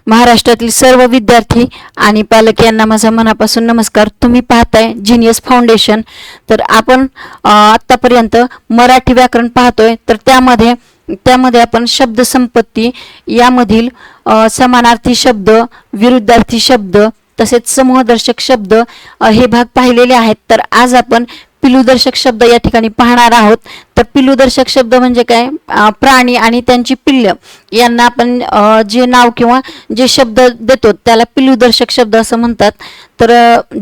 महाराष्ट्रातील सर्व विद्यार्थी आणि पालक यांना माझा मनापासून नमस्कार. तुम्ही पाहताय जीनियस फाउंडेशन. तर आपण आतापर्यंत मराठी व्याकरण पाहतोय. तर त्यामध्ये आपण शब्द संपत्ती यामधील समानार्थी शब्द, विरुद्धार्थी शब्द तसेच समूहदर्शक शब्द हे भाग पाहिलेले आहेत. तर आज आपण पिलूदर्शक शब्द या ठिकाणी पाहणार आहोत. तर पिलूदर्शक शब्द म्हणजे काय? प्राणी आणि त्यांची पिल्ल यांना आपण जे नाव किंवा जे शब्द देतो त्याला पिलूदर्शक शब्द असं म्हणतात. तर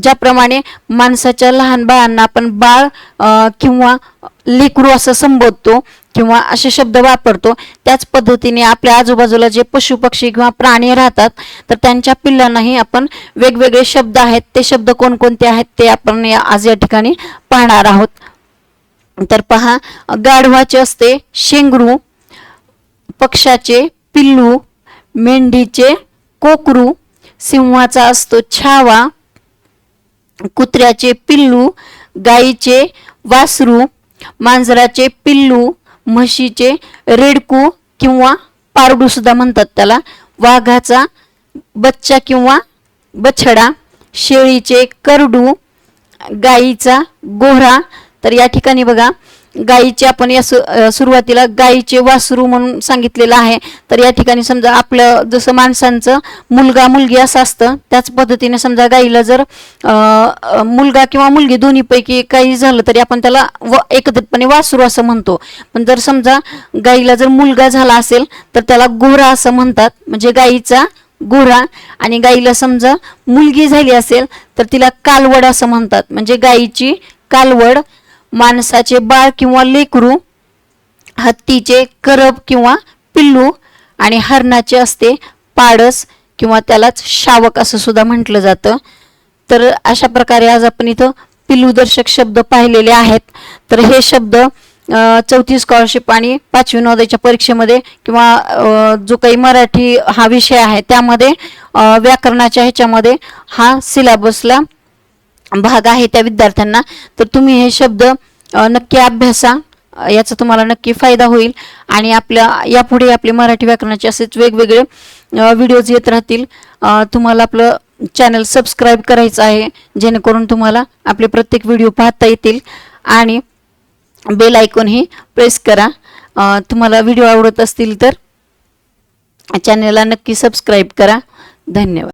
ज्याप्रमाणे माणसाच्या लहान बाळांना आपण बाळ किंवा लेकरू असं संबोधतो किंवा असे शब्द वापरतो, त्याच पद्धतीने आपल्या आजूबाजूला जे पशु पक्षी किंवा प्राणी राहतात तर त्यांच्या पिल्लांनाही आपण वेगवेगळे शब्द आहेत. ते शब्द कोणकोणते आहेत ते आपण आज या ठिकाणी पाहणार आहोत. तर पहा, गाढवाचे असते शेंगरू, पक्षाचे पिल्लू, मेंढीचे कोकरू, सिंहाचा असतो छावा, कुत्र्याचे पिल्लू, गाईचे वासरू, मांजराचे पिल्लू, म्हशीचे रेडकू किंवा पारडू सुद्धा म्हणतात त्याला, वाघाचा बच्चा किंवा बछडा, शेळीचे करडू, गाईचा गोरा. तर या ठिकाणी बघा, गाईचे आपण या सुरुवातीला गाईचे वासरू म्हणून सांगितलेलं आहे. तर या ठिकाणी समजा आपलं जसं माणसांचं मुलगा मुलगी असं असतं, त्याच पद्धतीने समजा गाईला जर मुलगा किंवा मुलगी दोन्हीपैकी काही झालं तरी आपण त्याला एकत्रितपणे वासरू असं म्हणतो. पण जर समजा गाईला जर मुलगा झाला असेल तर त्याला गोरा असं म्हणतात, म्हणजे गाईचा गोरा. आणि गाईला समजा मुलगी झाली असेल तर तिला कालवड असं म्हणतात, म्हणजे गाईची कालवड. माणसाचे बाळ किंवा लेकरू, हत्तीचे करब किंवा पिल्लू आणि हरणाचे असते पाडस किंवा त्यालाच शावक असं सुद्धा म्हटलं जातं. तर अशा प्रकारे आज आपण इथं पिलूदर्शक शब्द पाहिलेले आहेत. तर हे शब्द 4थी स्कॉलरशिप आणि 5वी नवोदयच्या परीक्षेमध्ये किंवा जो काही मराठी हा विषय आहे त्यामध्ये व्याकरणाच्या ह्याच्यामध्ये हा सिलेबसला भाग आहे त्या विद्यार्थ्यांना. तर तुम्ही हे शब्द नक्की अभ्यासा, याचा तुम्हाला नक्की फायदा होईल. आणि आपल्या यापुढे आपले मराठी व्याकरणाचे असेच वेगवेगळे व्हिडिओज येत राहतील. तुम्हाला आपलं चॅनल सबस्क्राईब करायचं आहे, जेणेकरून तुम्हाला आपले प्रत्येक व्हिडिओ पाहता येतील. आणि बेल आयकॉनही प्रेस करा. तुम्हाला व्हिडिओ आवडत असतील तर चॅनलला नक्की सबस्क्राईब करा. धन्यवाद.